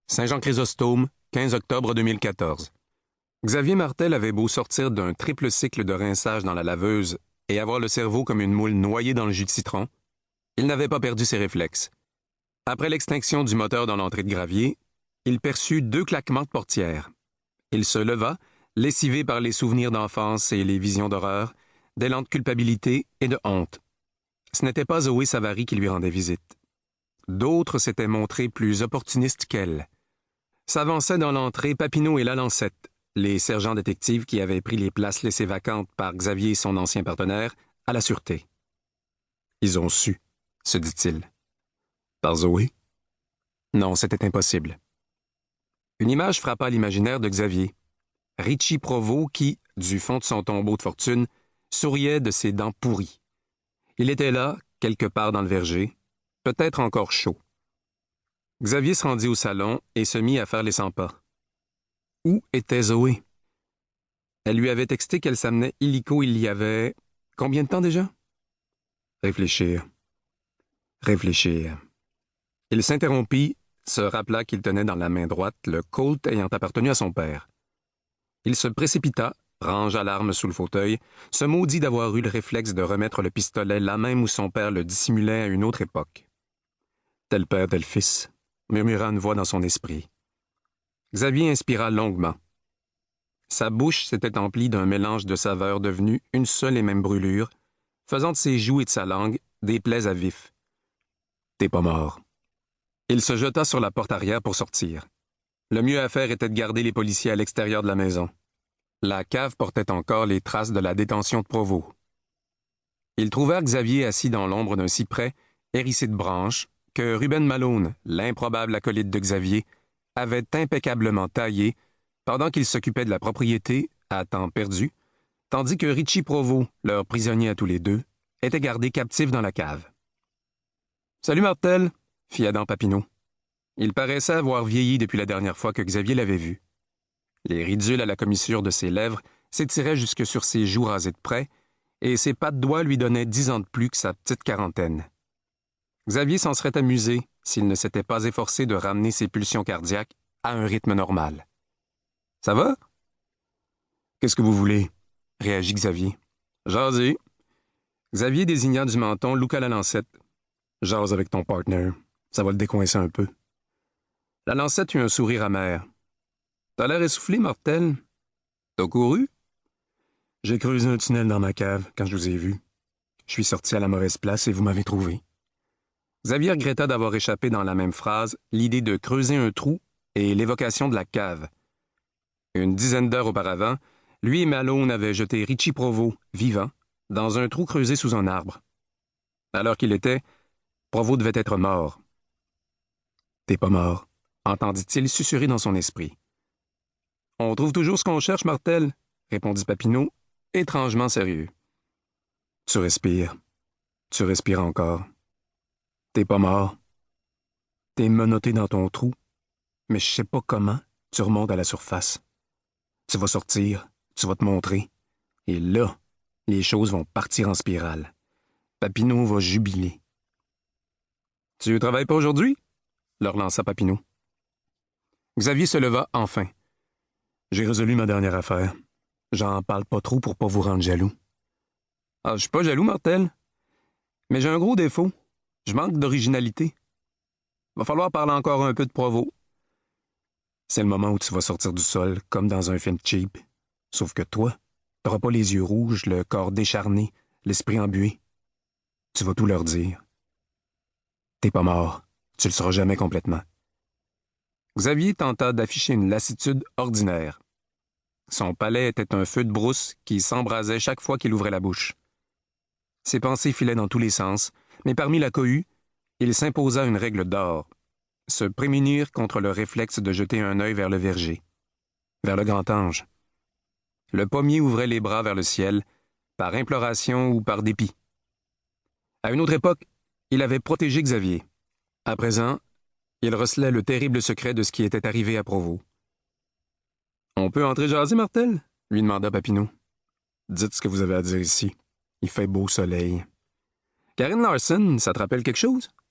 Saint-Jean-Chrysostome, 15 octobre 2014. Xavier Martel avait beau sortir d'un triple cycle de rinçage dans la laveuse et avoir le cerveau comme une moule noyée dans le jus de citron, il n'avait pas perdu ses réflexes. Après l'extinction du moteur dans l'entrée de gravier, il perçut 2 claquements de portière. Il se leva, lessivé par les souvenirs d'enfance et les visions d'horreur, d'élan de culpabilité et de honte. Ce n'était pas Zoé Savary qui lui rendait visite. D'autres s'étaient montrés plus opportunistes qu'elle. S'avançaient dans l'entrée Papineau et Lalancette, les sergents détectives qui avaient pris les places laissées vacantes par Xavier et son ancien partenaire à la sûreté. Ils ont su, se dit-il. Par Zoé? Non, c'était impossible. Une image frappa l'imaginaire de Xavier. Richie Provost qui, du fond de son tombeau de fortune, souriait de ses dents pourries. Il était là, quelque part dans le verger, peut-être encore chaud. Xavier se rendit au salon et se mit à faire les 100 pas. Où était Zoé? Elle lui avait texté qu'elle s'amenait illico il y avait... Combien de temps déjà? Réfléchir. Il s'interrompit, se rappela qu'il tenait dans la main droite le Colt ayant appartenu à son père. Il se précipita, rangea l'arme sous le fauteuil, se maudit d'avoir eu le réflexe de remettre le pistolet là même où son père le dissimulait à une autre époque. Tel père, tel fils, murmura une voix dans son esprit. Xavier inspira longuement. Sa bouche s'était emplie d'un mélange de saveurs devenues une seule et même brûlure, faisant de ses joues et de sa langue des plaies à vif. T'es pas mort. Il se jeta sur la porte arrière pour sortir. Le mieux à faire était de garder les policiers à l'extérieur de la maison. La cave portait encore les traces de la détention de Provost. Ils trouvèrent Xavier assis dans l'ombre d'un cyprès, hérissé de branches, que Ruben Malone, l'improbable acolyte de Xavier, avait impeccablement taillé pendant qu'il s'occupait de la propriété, à temps perdu, tandis que Richie Provost, leur prisonnier à tous les deux, était gardé captif dans la cave. « Salut Martel !» fit Adam Papineau. Il paraissait avoir vieilli depuis la dernière fois que Xavier l'avait vu. Les ridules à la commissure de ses lèvres s'étiraient jusque sur ses joues rasées de près, et ses pattes doigts lui donnaient 10 ans de plus que sa petite quarantaine. Xavier s'en serait amusé s'il ne s'était pas efforcé de ramener ses pulsions cardiaques à un rythme normal. « Ça va? »« Qu'est-ce que vous voulez? » réagit Xavier. « Jaser. » Xavier désigna du menton Luca Lalancette. « Jase avec ton partner. Ça va le décoincer un peu. » Lalancette eut un sourire amer. « T'as l'air essoufflé, Martel. T'as couru? » « J'ai creusé un tunnel dans ma cave quand je vous ai vu. Je suis sorti à la mauvaise place et vous m'avez trouvé. » Xavier regretta d'avoir échappé dans la même phrase l'idée de creuser un trou et l'évocation de la cave. Une dizaine d'heures auparavant, lui et Malone avaient jeté Richie Provost, vivant, dans un trou creusé sous un arbre. Alors qu'il était, Provost devait être mort. « T'es pas mort, » entendit-il susurrer dans son esprit. « On trouve toujours ce qu'on cherche, Martel, » répondit Papineau, étrangement sérieux. « Tu respires encore. T'es pas mort. T'es menotté dans ton trou, mais je sais pas comment tu remontes à la surface. Tu vas sortir, tu vas te montrer, et là, les choses vont partir en spirale. Papineau va jubiler. « Tu travailles pas aujourd'hui? » leur lança Papineau. Xavier se leva enfin. « J'ai résolu ma dernière affaire. J'en parle pas trop pour pas vous rendre jaloux. »« Ah, je suis pas jaloux, Martel. Mais j'ai un gros défaut. Je manque d'originalité. Va falloir parler encore un peu de Provost. C'est le moment où tu vas sortir du sol, comme dans un film cheap. Sauf que toi, t'auras pas les yeux rouges, le corps décharné, l'esprit embué. Tu vas tout leur dire. T'es pas mort. Tu le seras jamais complètement. » Xavier tenta d'afficher une lassitude ordinaire. Son palais était un feu de brousse qui s'embrasait chaque fois qu'il ouvrait la bouche. Ses pensées filaient dans tous les sens, mais parmi la cohue, il s'imposa une règle d'or: se prémunir contre le réflexe de jeter un œil vers le verger, vers le grand ange. Le pommier ouvrait les bras vers le ciel, par imploration ou par dépit. À une autre époque, il avait protégé Xavier. À présent, il recelait le terrible secret de ce qui était arrivé à Provost. « On peut entrer jaser, Martel? » lui demanda Papineau. « Dites ce que vous avez à dire ici. Il fait beau soleil. »« Karine Larson, ça te rappelle quelque chose? »